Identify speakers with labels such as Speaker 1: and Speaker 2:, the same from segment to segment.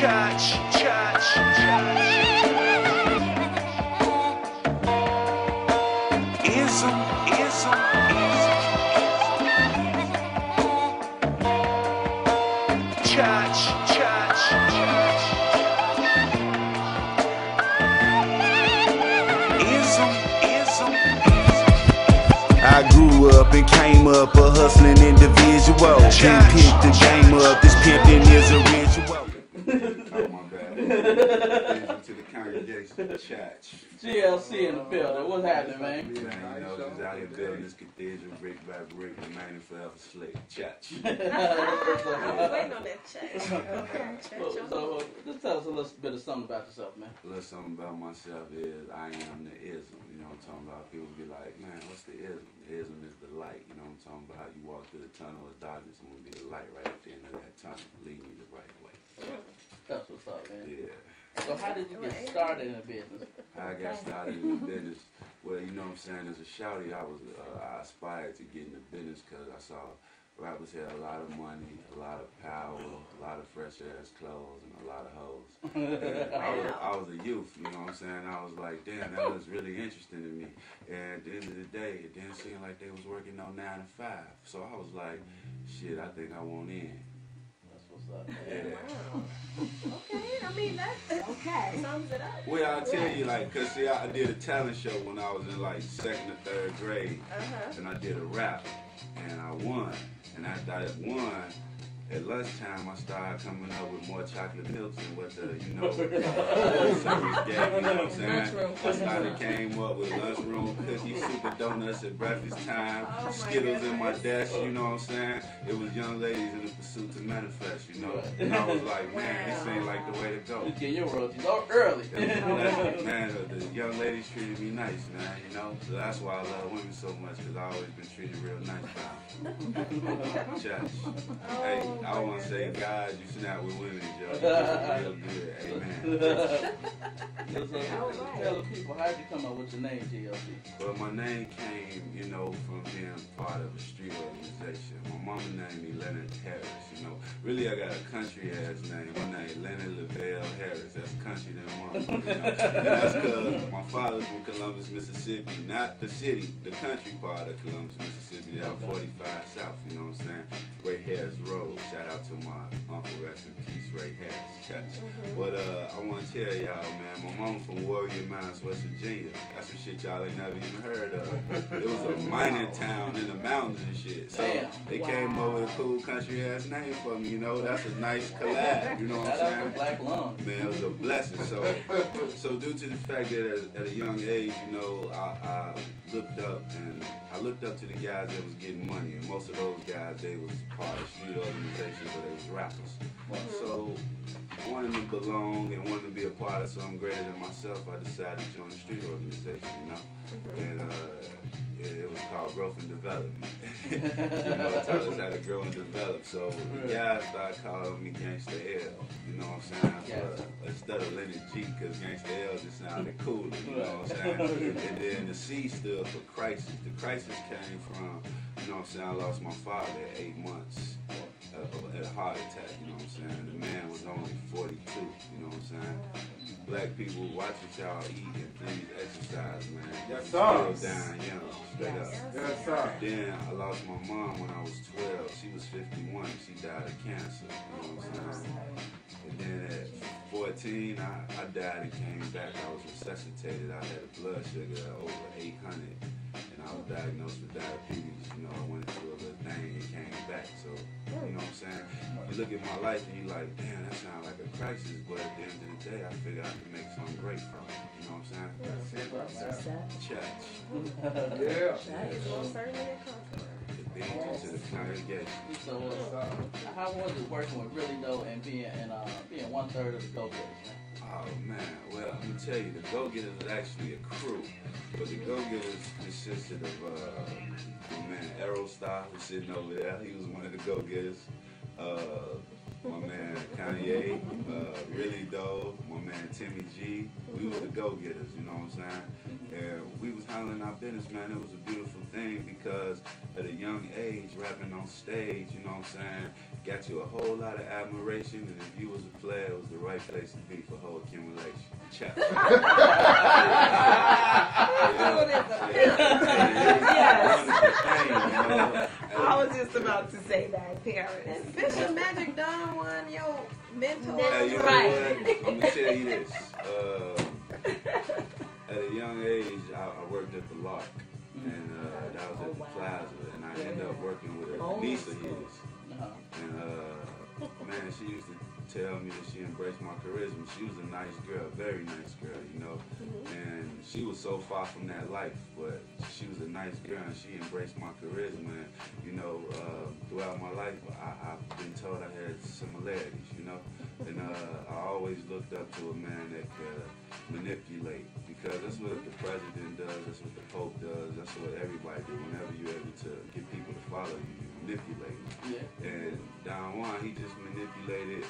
Speaker 1: I grew up and came up a hustling individual. Didn't pick the game up, this pimping is a ritual. Oh my bad. To the congregation, church.
Speaker 2: GLC in the building. What's happening, man?
Speaker 1: Man, you know, just out here building this cathedral brick by brick, remaining forever slick. Church.
Speaker 3: I was waiting on that church.
Speaker 2: So, just tell us a little bit of something about yourself, man.
Speaker 1: A little something about myself is I am the ism. You know what I'm talking about? People be like, man, what's the ism? The ism is the light. You know what I'm talking about? How you walk through the tunnel of darkness and will be the light right at the end of that tunnel, leading you the right way.
Speaker 2: That's what's up, man.
Speaker 1: Yeah.
Speaker 2: So how did you get started in the business?
Speaker 1: How I got started in the business, well, you know what I'm saying, as a shouty, I aspired to get in the business because I saw rappers had a lot of money, a lot of power, a lot of fresh-ass clothes, and a lot of hoes. I was a youth, you know what I'm saying? I was like, damn, that was really interesting to me. And at the end of the day, it didn't seem like they was working on 9 to 5. So I was like, shit, I think I want in.
Speaker 3: Yeah. Wow. Okay, I mean that sums it up.
Speaker 1: Well, I'll tell you, like, cause see, I did a talent show when I was in like 2nd or 3rd grade, and I did a rap, and I won. And after I won, at lunchtime I started coming up with more chocolate milks than what the, you know, service gave. You know what I'm saying? I started came up with lunchroom cookies, super donuts at breakfast time, Skittles in my desk. You know what I'm saying? It was young ladies in the pursuit to manifest. You know, and I was like, man, this seemed like the way to go.
Speaker 2: You get your royalties early.
Speaker 1: Man, the young ladies treated me nice, man. You know, so that's why I love women so much, because I always been treated real nice by them. Church. Hey, I want to say, guys, you snap with women, Joe. Real good. Amen.
Speaker 2: Tell the people, how did you come up with your name, GLC?
Speaker 1: Well, my name came, you know, from being part of a street organization. My mama named me Leonard Harris, you know. Really, I got a country-ass name. My name Leonard Lavelle Harris. That's country than mama, you know. And that's because my father's from Columbus, Mississippi. Not the city, the country part of Columbus, Mississippi. Out 45 South, you know what I'm saying? Ray Harris Road. Shout out to my uncle, rest in peace, Ray Harris. Catch. But I want to tell y'all, man, my mama from Warrior Mines, West Virginia. That's some shit y'all ain't never even heard of. It was a mining town in the mountains and shit. So they came up with a cool country ass name for me, you know. That's a nice collab, you know what I'm saying?
Speaker 2: Black lung.
Speaker 1: Man, it was a blessing. So due to the fact that at a young age, you know, I looked up to the guys that was getting money, and most of those guys, they was part of street organizations, but they was rappers. So wanting to belong and wanting to be a part of something greater than myself, I decided to join the street organization, you know. And it was called Growth and Development. You know, it taught us how to grow and develop. So the guys started calling me Gangsta L, you know what I'm saying? Instead of Leonard G, because Gangsta L just sounded cooler, you know what I'm saying? And then the C stood for crisis. The crisis came from, you know what I'm saying, I lost my father at 8 months. At a heart attack, you know what I'm saying? The man was only 42, you know what I'm saying? Black people, watch what y'all eat and please exercise, man.
Speaker 4: Yes,
Speaker 1: Still
Speaker 4: sir.
Speaker 1: down young, straight up.
Speaker 4: Yes, sir.
Speaker 1: Then I lost my mom when I was 12. She was 51. She died of cancer, you know what I'm saying? And then at 14, I died and came back. I was resuscitated. I had a blood sugar of over 800. And I was diagnosed with diabetes, you know, I went through a little thing and came back, so, you know what I'm saying? You look at my life and you're like, damn, that sounds like a crisis, but at the end of the day, I figured I could make something great from it, you know what I'm saying? Church.
Speaker 4: Yeah.
Speaker 3: That is most certainly a compliment.
Speaker 1: To the congregation.
Speaker 2: So, how was it working with Really Though and being 1/3 of the Go-Getters, man?
Speaker 1: Oh man, well I'm gonna tell you, the Go-Getters is actually a crew, but the Go-Getters consisted of my man Aerostar, who's sitting over there. He was one of the Go-Getters. My man Kanye, Really Though, my man Timmy G. We was the Go-Getters, you know what I'm saying? And we was handling our business, man. It was a beautiful thing because at a young age, rapping on stage, you know what I'm saying? got you a whole lot of admiration, and if you was a player, it was the right place to be for whole accumulation. Check.
Speaker 3: Yes. I was just about to say that, parents.
Speaker 4: And Bishop Magic Don, one of your mentors.
Speaker 1: Hey, you know
Speaker 3: Right.
Speaker 1: what? I'm gonna tell you this. At a young age, I worked at the Lark, and that was at the Plaza, and I ended up working with a niece of his. And man, she used to tell me that she embraced my charisma. She was a nice girl, very nice girl, you know. And she was so far from that life, but she was a nice girl, and she embraced my charisma. And you know, throughout my life, I've been told I had similarities, you know. And I always looked up to a man that could manipulate, because that's what the president does, that's what the Pope does, that's what everybody do. Whenever you're able to get people to follow you, you manipulate.
Speaker 2: Yeah.
Speaker 1: And Don Juan, he just manipulated,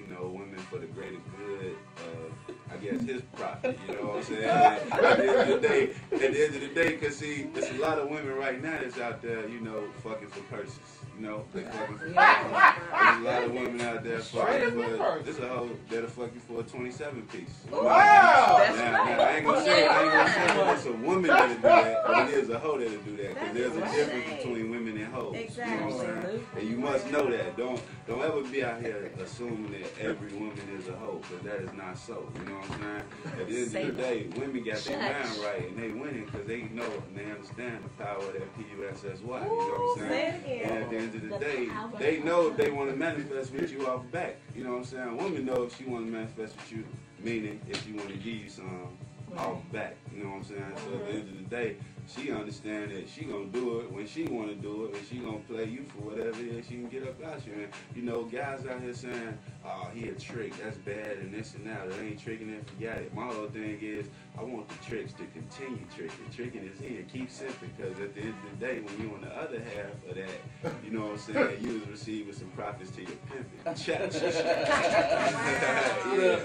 Speaker 1: you know, women for the greater good of, I guess, his profit. You know what I'm saying? At the end of the day, because see, there's a lot of women right now that's out there, you know, fucking for purses. You know, they fucking for purses. There's a lot of women out there fucking for, there's a hoe that'll fuck you for a 27-piece.
Speaker 5: Wow!
Speaker 1: Now, I ain't gonna say that it's a woman that'll do that, but it is a hoe that'll do that, because there's a difference between women and hoes.
Speaker 4: Exactly.
Speaker 1: You know what I'm saying? And you must know that. Don't ever be out here assuming that every woman is a hoe, because that is not so. You know what I'm saying? At the end of the day, women got their mind right, and they winning because they know and they understand the power of that PUSSY. You know what I'm saying? And at the end of the day, they know if they want to manifest with you off back. You know what I'm saying? A woman knows if she want to manifest with you, meaning if she want to give you some off back. You know what I'm saying? So at the end of the day, she understand that she gonna do it when she wanna do it, and she gonna play you for whatever it is she can get up out you. And you know, guys out here saying, "Oh, he a trick, that's bad," and this and that. That ain't tricking and forget it. My whole thing is, I want the tricks to continue tricking. Tricking is in, keep simping, because at the end of the day, when you on the other half of that, you know what I'm saying, you was receiving some profits to your pimping. Check.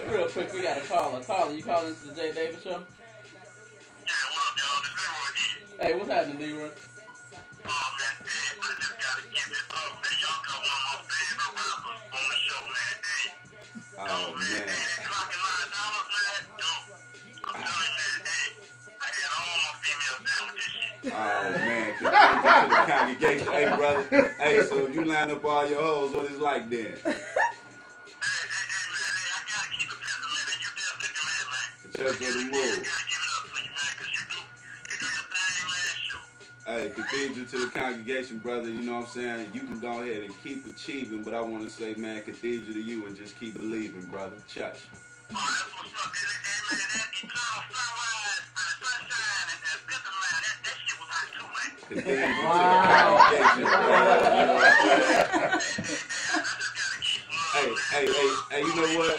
Speaker 2: Real quick, we got a caller. Caller, you calling into the Jay Davis show? Hey, what's happening, Leroy?
Speaker 1: Oh, man. Oh, man. To the congregation. Hey, brother. Hey, so if you line up all your hoes, what it's like then? The church of the move. Hey, cathedral to the congregation, brother, you know what I'm saying? You can go ahead and keep achieving, but I want to say, man, cathedral to you and just keep believing, brother. Church. Cathedral to the congregation, brother. Hey, you know what?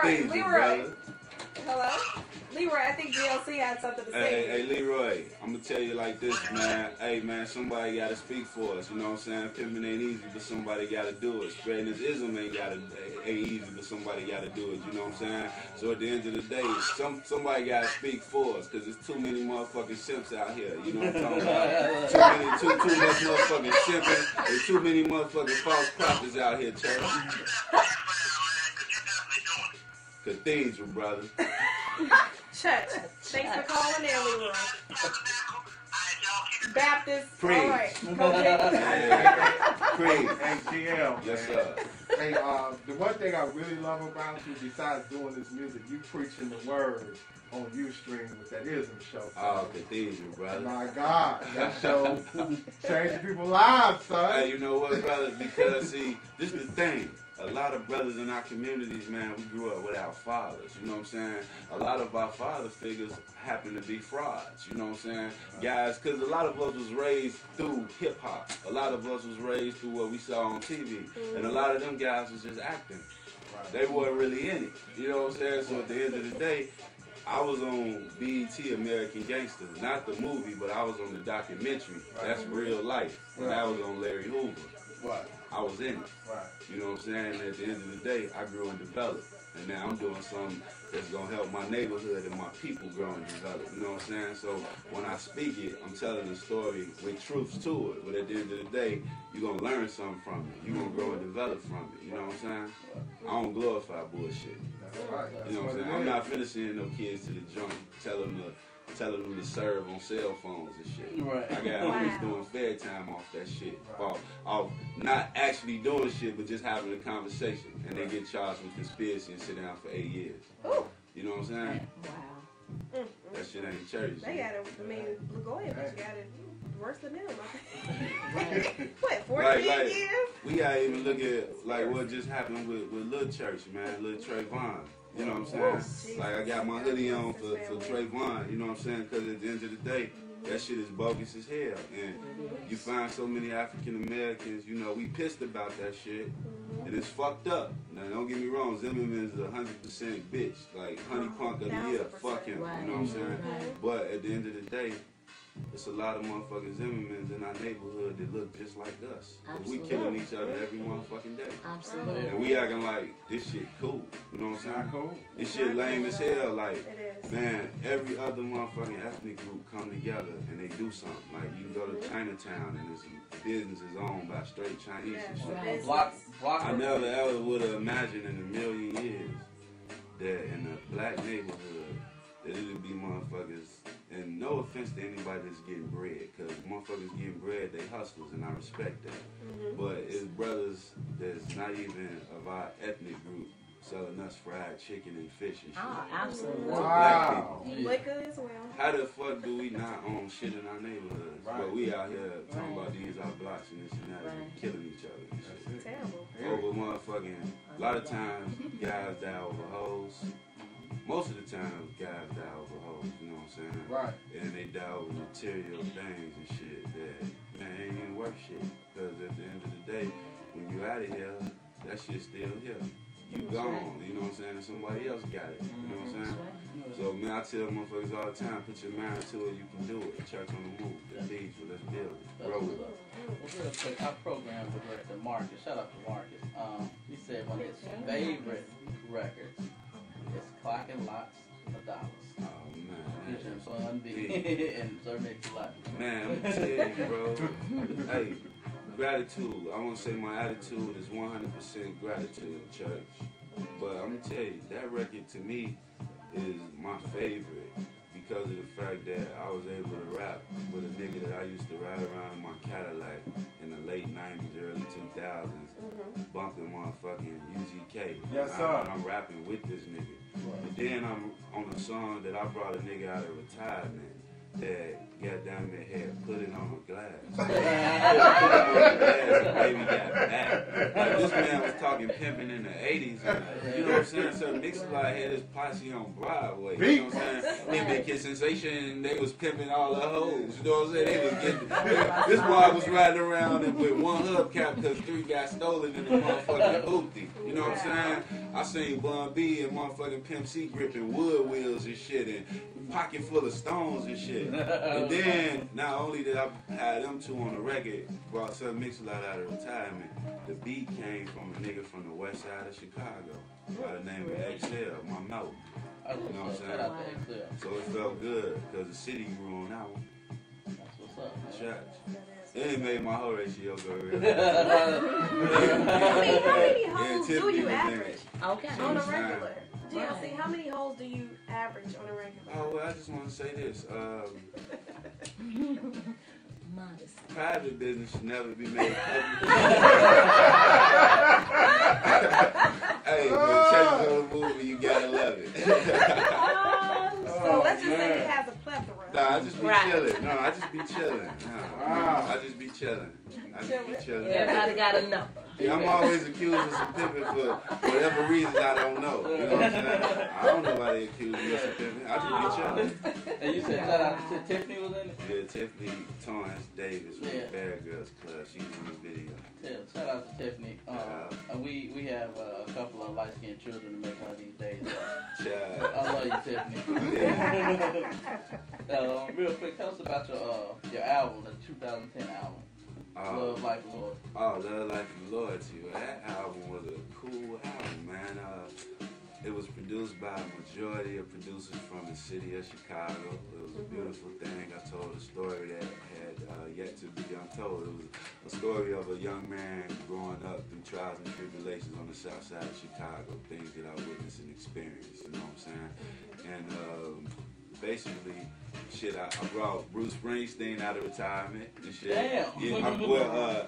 Speaker 3: Leroy. Hello? Leroy, I think GLC had something to say.
Speaker 1: Hey, Leroy, I'm going to tell you like this, man. Hey, man, somebody got to speak for us. You know what I'm saying? Pimping ain't easy, but somebody got to do it. Spreading this ism ain't easy, but somebody got to do it. You know what I'm saying? So at the end of the day, somebody got to speak for us, because there's too many motherfucking simps out here. You know what I'm talking about? Too much motherfucking simping. There's too many motherfucking false prophets out here, church. Cathedral, brother.
Speaker 3: Church. Thanks for calling in, Leroy. Baptist.
Speaker 1: Praise.
Speaker 3: All right. Go ahead.
Speaker 1: Praise.
Speaker 5: Hey, GL.
Speaker 1: Yes, sir.
Speaker 5: Hey, the one thing I really love about you, besides doing this music, you preaching the word on Ustream with that Ism show.
Speaker 1: Oh, cathedral, brother.
Speaker 5: My God, that show changing people's lives, son.
Speaker 1: Hey, you know what, brother? Because, see, this is the thing. A lot of brothers in our communities, man, we grew up without fathers. You know what I'm saying? A lot of our father figures happen to be frauds. You know what I'm saying? Guys, because a lot of us was raised through hip-hop. A lot of us was raised through what we saw on TV. And a lot of them guys was just acting. They weren't really in it. You know what I'm saying? So at the end of the day, I was on BET American Gangster. Not the movie, but I was on the documentary. That's real life. And I was on Larry Hoover.
Speaker 5: Right.
Speaker 1: I was in it.
Speaker 5: Right.
Speaker 1: You know what I'm saying? At the end of the day, I grew and developed. And now I'm doing something that's gonna help my neighborhood and my people grow and develop. You know what I'm saying? So when I speak it, I'm telling the story with truths to it. But at the end of the day, you're gonna learn something from it. You're gonna grow and develop from it. You know what I'm saying? I don't glorify bullshit.
Speaker 5: That's right.
Speaker 1: You know what I'm saying? I'm not finna send no kids to the joint, telling them to serve on cell phones and shit.
Speaker 2: Right.
Speaker 1: I got homies doing fair time off that shit. Off not actually doing shit, but just having a conversation. And they get charged with conspiracy and sit down for 8 years.
Speaker 3: Ooh.
Speaker 1: You know what I'm saying?
Speaker 3: Wow.
Speaker 1: That shit ain't church.
Speaker 3: They got it. I mean, go ahead, but you got it worse than them. What, 14 years?
Speaker 1: We gotta even look at like what just happened with Lil Church, man, Lil Trayvon. You know what I'm saying? Like I got my hoodie on for Trayvon. You know what I'm saying? Because at the end of the day, that shit is bogus as hell. And you find so many African Americans, you know, we pissed about that shit. And it's fucked up. Now, don't get me wrong, Zimmerman is 100% bitch. Like, honey punk of the year. Fuck him. You know what I'm saying? But at the end of the day, it's a lot of motherfucking Zimmermans in our neighborhood that look just like us. We killing each other every motherfucking day.
Speaker 4: Absolutely.
Speaker 1: And we acting like this shit cool. You know what I'm saying?
Speaker 5: Cool.
Speaker 1: This shit lame as hell. Like, man, every other motherfucking ethnic group come together and they do something. Like, you can go to Chinatown and this business is owned by straight Chinese and shit. I never ever would have imagined in a million years that in a black neighborhood that it would be motherfuckers, and no offense to anybody that's getting bread, because motherfuckers getting bread, they hustlers, and I respect that. But it's brothers that's not even of our ethnic group selling us fried chicken and fish and shit.
Speaker 4: Oh, absolutely.
Speaker 1: To black people.
Speaker 3: Liquor as well.
Speaker 1: How the fuck do we not own shit in our neighborhoods? But we out here talking about these our blocks and this and that, and killing each other and shit.
Speaker 3: Terrible.
Speaker 1: Over motherfucking, a lot of times guys die over hoes. Most of the time guys die over hoes, you know what I'm saying?
Speaker 5: Right.
Speaker 1: And they die over material things and shit that, man, ain't even worth shit. Because at the end of the day, when you out of here, that shit's still here. You gone, you know what I'm saying? And somebody else got it, you know what I'm saying? So, man, I tell motherfuckers all the time, put your mind to it, you can do it. Church on the move, the leads, let's build it. Grow it.
Speaker 2: Well, real quick, our program director, Marcus, shout out to Marcus. He said one of his favorite records is Clocking Lots of Dollars.
Speaker 1: Oh, man.
Speaker 2: Featuring Son B and Sir Mix Lot.
Speaker 1: Man, I'm gonna tell you, bro. Hey, gratitude. I want to say my attitude is 100% gratitude, church. But I'm gonna tell you, that record to me is my favorite because of the fact that I was able to rap with a nigga that I used to ride around in my Cadillac in the late 90s, early 2000s, bumping motherfucking UGK.
Speaker 5: Yes, sir.
Speaker 1: I'm rapping with this nigga. And then I'm on a song that I brought a nigga out of retirement that goddamn it had put it on a glass. Baby got back. Like this man was talking pimping in the 80s. And, you know what I'm saying? So Mix-a-Lot had his posse on Broadway. You know what I'm saying? They been Kid Sensation. They was pimping all the hoes. You know what I'm saying? They was getting. This boy was riding around with one hubcap because 3 got stolen in the motherfucking hoopty. You know what I'm saying? I seen Bun B and motherfucking Pimp C gripping wood wheels and shit and pocket full of stones and shit. And then, not only did I have them two on the record, brought Sir Mix-a-Lot out of retirement, the beat came from a nigga from the west side of Chicago by the name of XL, my mouth. You know what I'm saying? So it felt good because the city grew on that one.
Speaker 2: That's what's up, man.
Speaker 1: Church. It ain't made my whole ratio go real.
Speaker 3: How many holes do you average
Speaker 4: Okay.
Speaker 3: on a regular? GLC, how many holes do you average on a regular?
Speaker 1: Oh, well, I just want to say this.
Speaker 4: Modest.
Speaker 1: Private business should never be made public. Hey, when church is on the movie, you gotta love it.
Speaker 3: So let's just say it has a plethora.
Speaker 1: Nah, I just be chilling. No, I just be chilling. I just be chilling. I just be chilling.
Speaker 4: Everybody got a number.
Speaker 1: Yeah, I'm always accused of some pimping for whatever reason I don't know. You know what I'm saying? I don't know why they accuse me of some pimping. I just be chilling.
Speaker 2: And you said shout out to Tiffany was in it?
Speaker 1: Yeah, Tiffany Torrance Davis with the Bad Girls Club. She's in the video.
Speaker 2: Yeah, shout out to Tiffany. We have a couple of light-skinned children to make one of these days.
Speaker 1: Child.
Speaker 2: I love you, Tiffany.
Speaker 1: Yeah.
Speaker 2: Real quick, tell us about your album, the 2010 album. Love, Life, and Loyalty.
Speaker 1: Oh, Love, Life, and Loyalty. Well, that album was a cool album, man. It was produced by a majority of producers from the city of Chicago. It was a beautiful thing. I told a story that had yet to be untold. It was a story of a young man growing up through trials and tribulations on the south side of Chicago, things that I witnessed and experienced, you know what I'm saying? And basically, shit, I brought Bruce Springsteen out of retirement and shit.
Speaker 2: Damn.
Speaker 1: Yeah,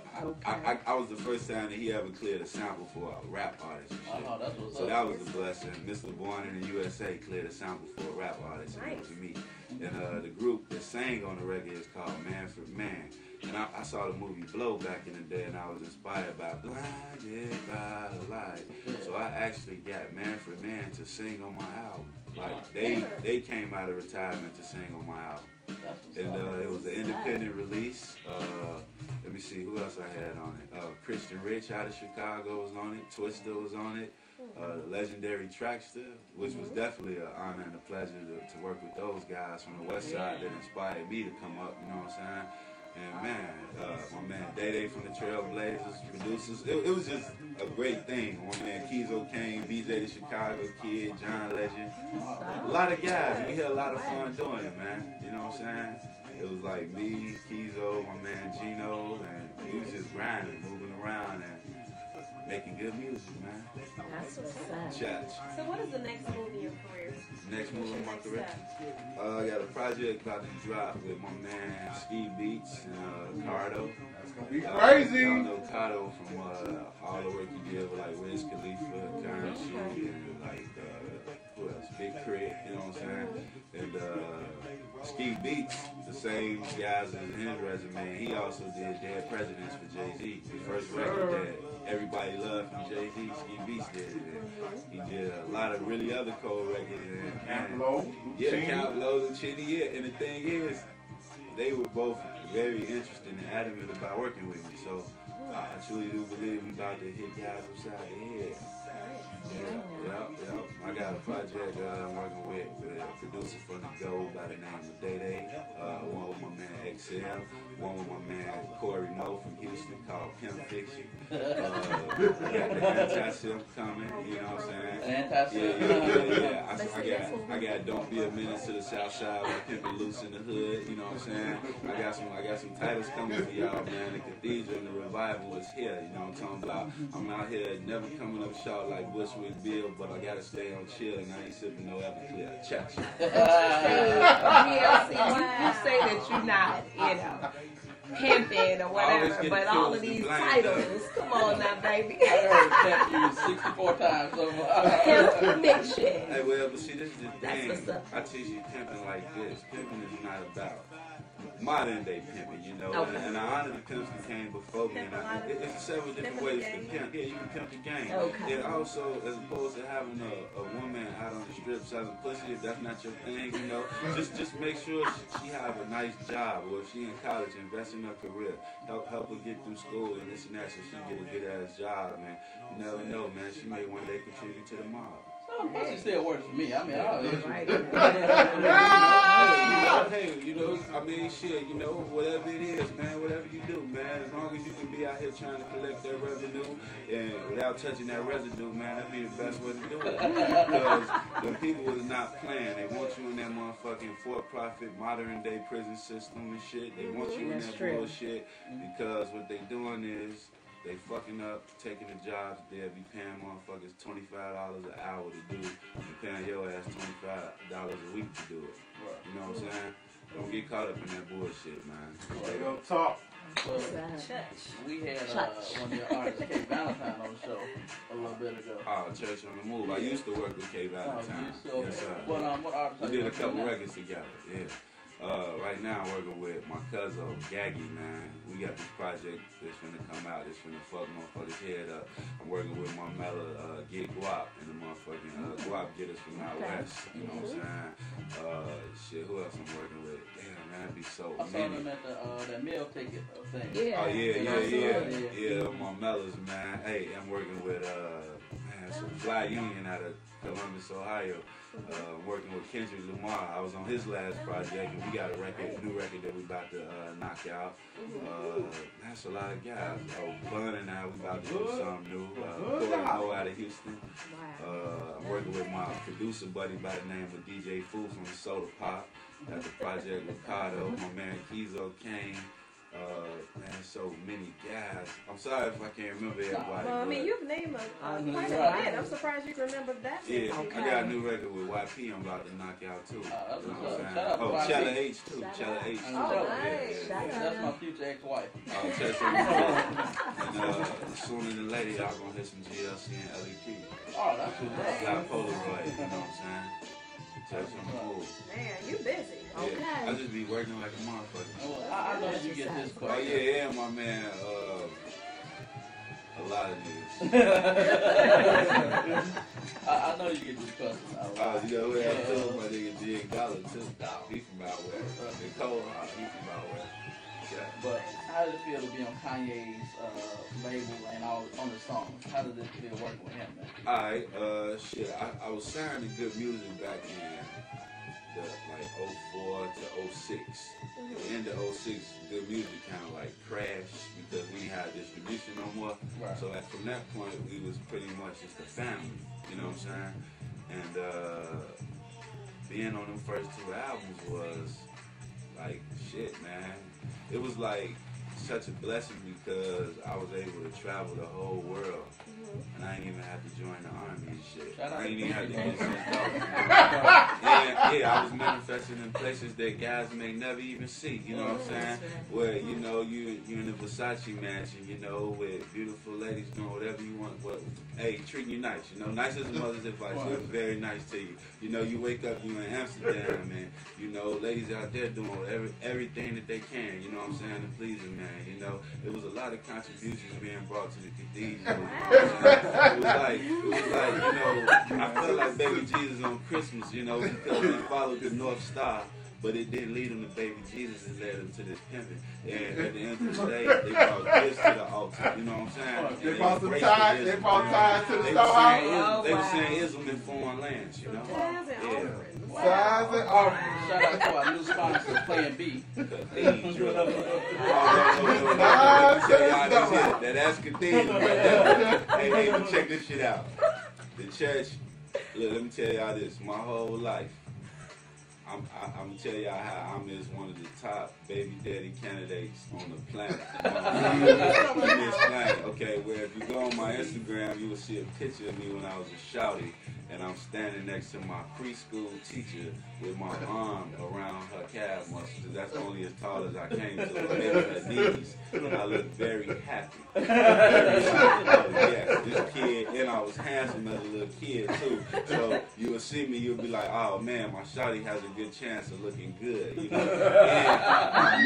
Speaker 1: I was the first time that he ever cleared a sample for a rap artist and shit.
Speaker 2: That's what's
Speaker 1: So
Speaker 2: up.
Speaker 1: that was a blessing. Mr. Born in the USA cleared a sample for a rap artist, and it was me. And the group that sang on the record is called Man for Man. And I saw the movie Blow back in the day, and I was inspired by Blinded by the Light. So I actually got Man for Man to sing on my album. Like they came out of retirement to sing on my album. And it was an independent release. Let me see who else I had on it. Christian Rich out of Chicago was on it. Twister was on it. The legendary Trackster, which was definitely an honor and a pleasure to work with those guys from the West Side that inspired me to come up. You know what I'm saying? And man, my man Day Day from the Trailblazers, producers, it was just a great thing. My man Kizo Kane, BJ the Chicago Kid, John Legend, a lot of guys. We had a lot of fun doing it, man. You know what I'm saying? It was like me, Kizo, my man Gino, and we was just grinding, moving around, and making good music, man.
Speaker 3: That's what's up.
Speaker 1: Church.
Speaker 3: So what is the next move in your career?
Speaker 1: Next move in my career? I got a project about to drop with my man Ski Beats and Cardo.
Speaker 5: That's gonna be crazy.
Speaker 1: Y'all know Cardo from all the work he did with like Wiz Khalifa, Currency, and like who else? Big Crit, you know what I'm saying? And Ski Beats, the same guys as his resume. He also did Dead Presidents for Jay-Z. The first record that everybody loved from Jay-Z, Ski Beats did it. He did a lot of really other cold records.
Speaker 5: Camp Low,
Speaker 1: Camp Low, and Chitty, yeah. And the thing is, they were both very interested and adamant about working with me. So I truly do believe we about to hit guys upside the head. Yeah. I got a project I'm working with a producer from the Go by the name of Day Day. One with my man XL. One with my man Corey No from Houston called Pimp Fiction. We got the Anti-Sim coming, you know what I'm saying?
Speaker 2: Anti-Sim.
Speaker 1: Yeah. I got Don't Be a Menace to the South Side with Pimpin' Loose in the Hood, you know what I'm saying? I got some titles coming for y'all, man. The Cathedral and the Revival is here, you know what I'm talking about? I'm out here never coming up short like Bushwick Bill, but I gotta stay on chill and I ain't sipping no Everclear. Church.
Speaker 4: GLC, you say that you're not, pimping or whatever, but all of these titles, come on now, baby.
Speaker 2: I heard pimp used 64 times so far.
Speaker 4: Pimp conviction.
Speaker 1: Hey, well, but see, this is the
Speaker 4: That's
Speaker 1: thing.
Speaker 4: what's up.
Speaker 1: I teach you pimping like this. Pimping is not about modern day pimping, you know.
Speaker 4: Okay.
Speaker 1: And I honor the pimps that came before me. And it's several different ways to pimp. Yeah, you can pimp the game.
Speaker 4: Okay.
Speaker 1: And also, as opposed to having a woman out on the strip selling pussy, if that's not your thing, you know, just make sure she have a nice job, or if she in college, invest in her career. Help her get through school and this and that, so she get a good ass job, man. You never know, man. She may one day contribute to the mob.
Speaker 2: Pussy still works for me. I mean,
Speaker 1: hey, you know, I mean, shit, you know, whatever it is, man, whatever you do, man, as long as you can be out here trying to collect that revenue and without touching that residue, man, that'd be the best way to do it. Because when people is not playing, they want you in that motherfucking for-profit modern day prison system and shit. They want you in that bullshit because what they doing is they fucking up, taking the jobs there, be paying motherfuckers $25 an hour to do, and paying your ass $25 a week to do it. You know what I'm saying? Don't get caught up in that bullshit, man.
Speaker 5: They gonna talk.
Speaker 2: We had one of your artists, K. Valentine, on the show a little bit ago.
Speaker 1: Oh, Church on the Move. I used to work with K. Valentine. Yes, sir.
Speaker 2: What artists?
Speaker 1: We did a couple records together, yeah. Right now I'm working with my cousin, Gaggy, man. We got this project that's finna come out. It's finna fuck motherfuckers' head up. I'm working with my Mella, Get Guap, and the motherfucking Guap get us from out west. You know what I'm saying? Shit, who else I'm working with? Damn, man, that'd be so
Speaker 2: I saw them at that meal ticket thing.
Speaker 4: Yeah.
Speaker 1: Oh, yeah, my Mellas, man. Hey, I'm working with, some Fly Union out of Columbus, Ohio. Working with Kendrick Lamar. I was on his last project, and we got a new record that we about to knock out. That's a lot of guys. Bun and I, we about to do something new. Corey Moe out of Houston. I'm working with my producer buddy by the name of DJ Foo from Soda Pop. Got the project Ricardo, my man Kizo Kane. Man, so many guys. I'm sorry if I can't remember everybody.
Speaker 3: Well, I mean, you've named quite a bit. I'm surprised you can remember that.
Speaker 1: Yeah,
Speaker 3: Okay.
Speaker 1: I got a new record with YP I'm about to knock out too. You know what I'm saying?
Speaker 2: Shout out to
Speaker 1: Oh,
Speaker 2: YP.
Speaker 1: Chella H too. Chella H.
Speaker 3: Oh, nice.
Speaker 2: That's my future ex-wife.
Speaker 1: That's and sooner than later, y'all gonna hear some GLC and LEP.
Speaker 2: Oh, that's what's up.
Speaker 1: Got Polaroid, you know what I'm saying? That's cool.
Speaker 3: Man, you busy. Okay.
Speaker 1: Yeah, I just be working like a motherfucker.
Speaker 2: Oh, I know you get this
Speaker 1: Oh
Speaker 2: question.
Speaker 1: yeah, my man. A lot of niggas.
Speaker 2: I know you get this question.
Speaker 1: You know, we have too, my nigga Jig Dollar too. He from out west. Nicole, he from out west. Yeah.
Speaker 2: But how does it feel to be on Kanye's label and all on the songs? How does it feel working with him, man?
Speaker 1: Alright, shit. I was signing to good music back in like 04 to 06. At the end of 06, good music kind of like crashed because we didn't have distribution no more.
Speaker 2: Right.
Speaker 1: So from that point, we was pretty much just a family. You know what I'm saying? And being on them first two albums was like shit, man. It was like such a blessing because I was able to travel the whole world. And I didn't even have to join the army and shit. I didn't even have to get sent off. Yeah, I was manifesting in places that guys may never even see. You know what I'm saying? Where, you know, you're in a Versace mansion, you know, with beautiful ladies doing whatever you want. Well, hey, treating you nice, you know. Nice as a mother's advice. She was very nice to you. You know, you wake up, you in Amsterdam, and, you know, ladies out there doing everything that they can, you know what I'm saying, to please a man, you know. It was a lot of contributions being brought to the cathedral. It was like, you know, I felt like baby Jesus on Christmas, you know, because they followed the North Star, but it didn't lead them to baby Jesus, it led them to this pimping. And at the end of the day, they brought this to the altar, you know what I'm saying?
Speaker 5: They brought some ties, they brought ties to the storehouse.
Speaker 1: They were saying ism in foreign lands, you know? Yeah.
Speaker 5: Size and offering.
Speaker 2: Shout out to our new sponsor, Plan B.
Speaker 1: That's cathedral right there. Hey, let me check this shit out. The church, look, let me tell y'all this. My whole life, I'm gonna tell y'all how I'm just one of the top baby daddy candidates on the planet. On this planet. Okay, where if you go on my Instagram, you will see a picture of me when I was a shouty, and I'm standing next to my preschool teacher with my arm around her calf muscles, because that's only as tall as I came to her, maybe her knees, and I look very happy. Yes, this kid, and I was handsome as a little kid too, so you would see me, you'll be like, oh man, my shawty has a good chance of looking good, you know, and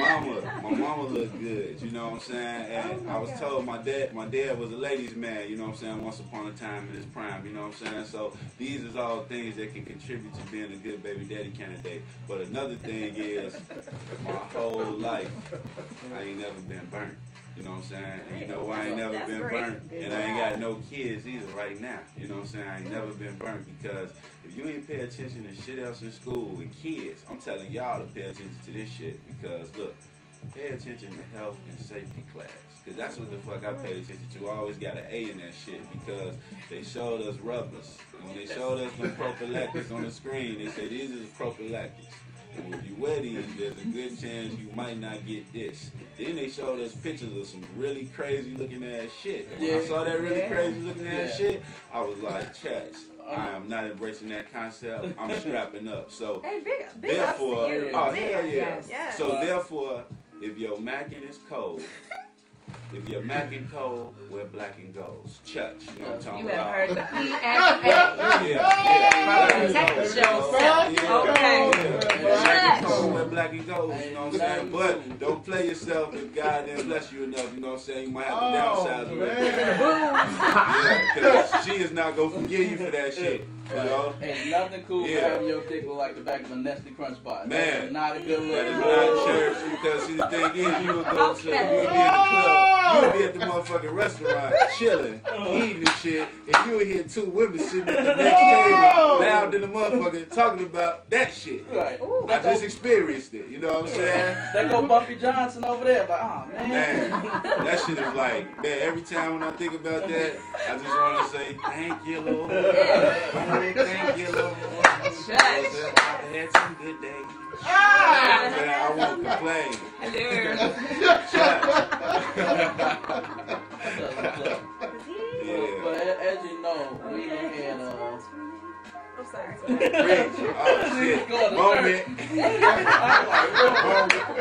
Speaker 1: my mama looked good, you know what I'm saying, and I was told my dad was a ladies man, you know what I'm saying, once upon a time in his prime, you know what I'm saying, so these is all things that can contribute to being a good baby daddy candidate. But another thing is, my whole life, I ain't never been burnt. You know what I'm saying? And you know why I ain't never been burnt? And I ain't got no kids either right now. You know what I'm saying? I ain't never been burnt because if you ain't pay attention to shit else in school with kids, I'm telling y'all to pay attention to this shit because look, pay attention to health and safety class. Because that's what the fuck I paid attention to. I always got an A in that shit because they showed us rubbers. And when they showed us the prophylactics on the screen, they said these are the prophylactics. And if you wear these, there's a good chance you might not get this. Then they showed us pictures of some really crazy looking ass shit. And when I saw that really crazy looking ass shit, I was like, Chats, I am not embracing that concept. I'm strapping up. So, therefore, oh, hell yeah. So, therefore, if your mackin' is cold, if you're mackin' cold, wear black and golds. Church, you know what I'm talking about?
Speaker 4: You have heard the
Speaker 1: Black and cold, wear black and golds, you know what I'm saying? But don't play yourself if God didn't bless you enough, you know what I'm saying? You might have to downsize a little bit. Yeah, because she is not going to forgive you for that shit. You know?
Speaker 2: Ain't nothing cool for having your dick look like the back of a Nestle Crunch bar.
Speaker 1: Man,
Speaker 2: that's not a good look.
Speaker 1: That is not church because see the thing is, you would go to, you would be in the club. you'll be at the motherfucking restaurant chilling, eating and shit, and you'll hear two women sitting at the next table, loud than the motherfucker, talking about that shit.
Speaker 2: Right.
Speaker 1: I just experienced it, you know what I'm saying?
Speaker 2: They go Bumpy Johnson over there, like, oh man.
Speaker 1: Man, that shit is like, man, every time when I think about that, I just want to say, thank you, Lord. Thank you, Lord. I've had some good days. I won't complain.
Speaker 2: But as you know, we done had
Speaker 3: I'm sorry.
Speaker 1: Rich. Oh, shit. Moment.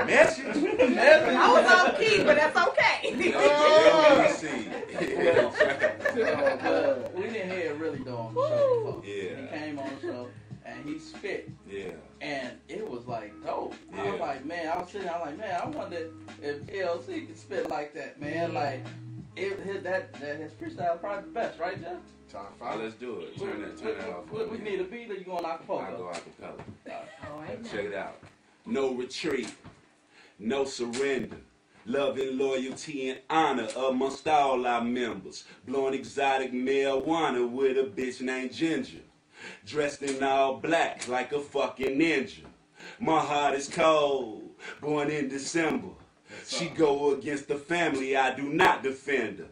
Speaker 1: Message.
Speaker 3: I was off key, but that's okay.
Speaker 2: We didn't hear really doing the show before.
Speaker 1: Yeah.
Speaker 2: He came on the show and he spit.
Speaker 1: Yeah.
Speaker 2: And it was like dope.
Speaker 1: Yeah.
Speaker 2: I was like, man, I was sitting there, I'm like, man, I wonder if GLC could spit like that, man. Like, his freestyle probably the best, right, Jeff?
Speaker 5: Top
Speaker 1: All right,
Speaker 5: 5.
Speaker 1: let's do it. Turn that off.
Speaker 2: We need a beat or you going acapella?
Speaker 1: I'll go acapella.
Speaker 3: All right.
Speaker 1: Check it out. No retreat, no surrender. Love and loyalty and honor amongst all our members. Blowing exotic marijuana with a bitch named Ginger. Dressed in all black like a fucking ninja. My heart is cold, born in December. She go against the family, I do not defend her.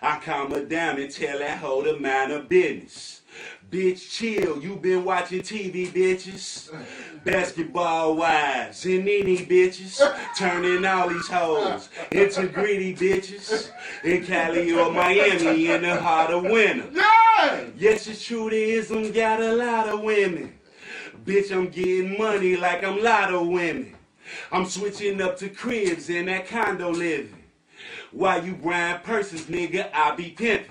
Speaker 1: I calm her down and tell that hoe to mind her business. Bitch, chill, you been watching TV, bitches. Basketball wives and nene bitches. Turning all these hoes into greedy bitches. In Cali or Miami in the heart of winter. Yes, it's true, the ism got a lot of women. Bitch, I'm getting money like I'm lotto women. I'm switching up to cribs and that condo living. While you grind purses, nigga, I be pimping.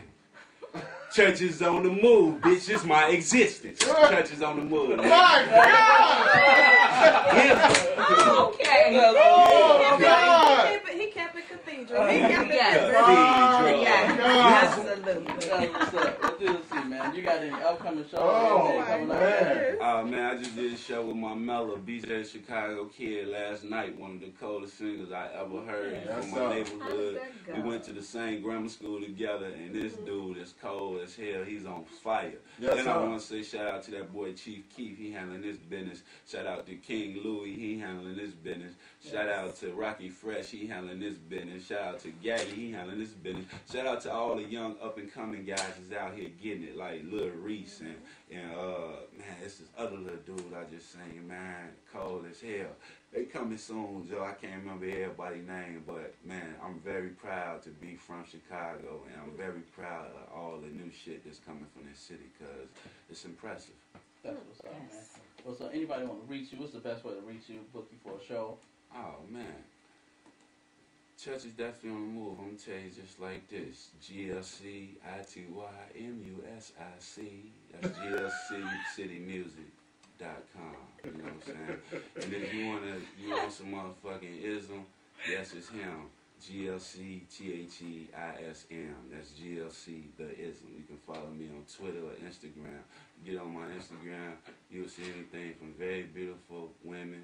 Speaker 1: Church is on the move, bitch, it's my existence. Church is on the move.
Speaker 5: My God!
Speaker 4: Okay.
Speaker 5: Oh, God!
Speaker 3: He kept it cathedral. He kept it
Speaker 4: Yes.
Speaker 1: Cathedral.
Speaker 4: Absolutely.
Speaker 2: What's up? Let's do this, man. You got any upcoming shows?
Speaker 5: Oh,
Speaker 2: Anything coming up?
Speaker 5: man.
Speaker 1: Man, I just did a show with my Mellow, BJ Chicago Kid last night, one of the coldest singers I ever heard from my neighborhood. We went to the same grammar school together, and this dude is cold as hell. He's on fire.
Speaker 5: Yes,
Speaker 1: then
Speaker 5: sir.
Speaker 1: I want to say shout out to that boy Chief Keef. He handling his business. Shout out to King Louie. He handling his business. Shout out to Rocky Fresh. He handling his business. Shout out to Gaddy. He handling his business. Shout out to all the young up and coming guys that's out here getting it, like Lil Reese and man, it's this other little dude I just seen, man, cold as hell. They coming soon, Joe. I can't remember everybody's name, but man, I'm very proud to be from Chicago, and I'm very proud of all the new shit that's coming from this city, because it's impressive.
Speaker 2: That's what's up, man. Well, so anybody want to reach you? What's the best way to reach you? Book you for a show?
Speaker 1: Oh, man. Church is definitely on the move. I'm going to tell you just like this. GLC, ITYMUSIC. That's GLCCitymusic.com. You know what I'm saying? And then if you want some motherfucking ism, yes, it's him. GLC THEISM. That's GLC the ism. You can follow me on Twitter or Instagram. Get on my Instagram. You'll see anything from very beautiful women.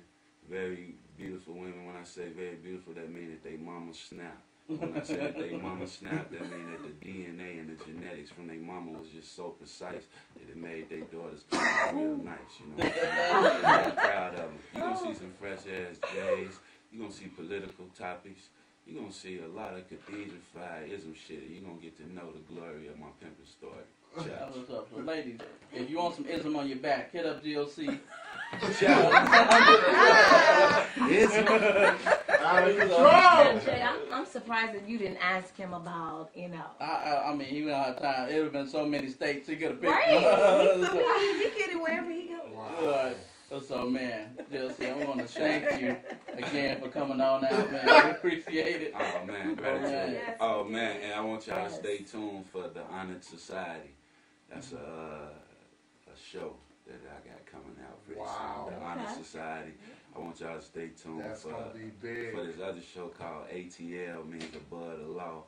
Speaker 1: Very beautiful women. When I say very beautiful, that means that they mama snap. When I say that they mama snap, that means that the DNA and the genetics from their mama was just so precise that it made their daughters come out real nice, you know. I'm very proud of them. You're going to see some fresh ass J's. You're going to see political topics. You're going to see a lot of cathedral-fied ism shit. You're going to get to know the glory of my pimpin' story.
Speaker 2: That's what's up. So, ladies, if you want some ism on your back, hit up GLC.
Speaker 4: I'm surprised that you didn't ask him about, you know.
Speaker 2: I mean, he went out of time. It would have been so many states he could have picked.
Speaker 3: Right. He get it wherever he goes.
Speaker 2: Right. So, man, GLC, I want to thank you again for coming on out, man. I appreciate it.
Speaker 1: Oh, man, gratitude.
Speaker 3: Yes.
Speaker 1: Oh, man, and I want y'all to stay tuned for the Honored Society. That's a show that I got coming out pretty soon. The Honored Society. I want y'all to stay tuned
Speaker 5: That's gonna be big.
Speaker 1: for this other show called ATL, means Above the Law.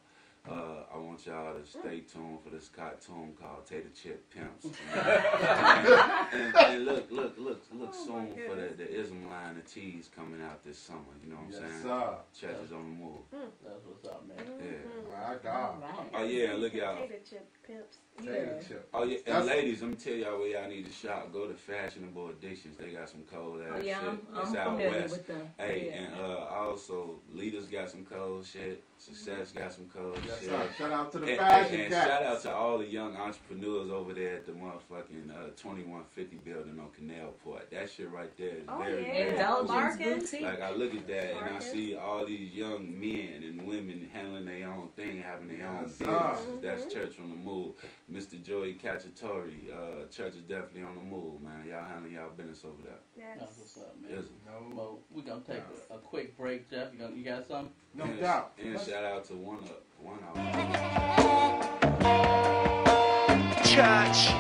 Speaker 1: I want y'all to stay tuned for this cartoon called Tater Chip Pimps. and look soon for the Ism line of teas coming out this summer. You know what I'm saying?
Speaker 5: Sir.
Speaker 1: Church is on the move.
Speaker 2: That's what's up, man.
Speaker 1: Yeah.
Speaker 5: My God.
Speaker 1: Oh yeah, look y'all.
Speaker 3: Tater chip pimps.
Speaker 5: Tater chip.
Speaker 1: Oh yeah, and ladies, let me tell y'all where y'all need to shop. Go to Fashionable Addictions. They got some cold ass shit. It's out west. Hey, and also Leaders got some cold shit. Success got some cold shit.
Speaker 5: Sir. Shout out to the fashion
Speaker 1: and
Speaker 5: guys.
Speaker 1: shout out to all the young entrepreneurs over there at the motherfucking 2150 building on Canal Port. That shit right there is very, very cool. Like I look at that and I see all these young men and women handling their own thing, having their own businesses. That's Church on the move. Mr. Joey Cacciatore, Church is definitely on the move, man. Y'all handling y'all business over there.
Speaker 3: Yes.
Speaker 2: That's what's up, man.
Speaker 1: Yes.
Speaker 2: Well, we're going to take a quick break, Jeff. You got something?
Speaker 5: No doubt.
Speaker 1: And shout out to one of
Speaker 6: Church.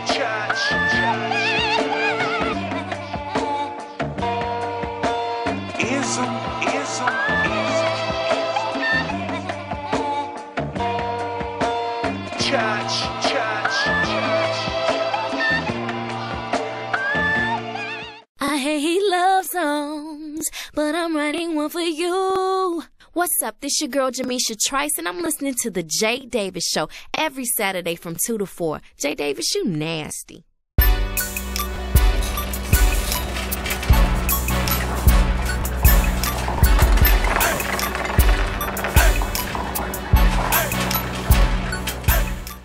Speaker 6: Ism. Church.
Speaker 7: I hate love songs, but I'm writing one for you. What's up? This your girl Jamisha Trice, and I'm listening to the Jay Davis Show every Saturday from 2 to 4. Jay Davis, you nasty.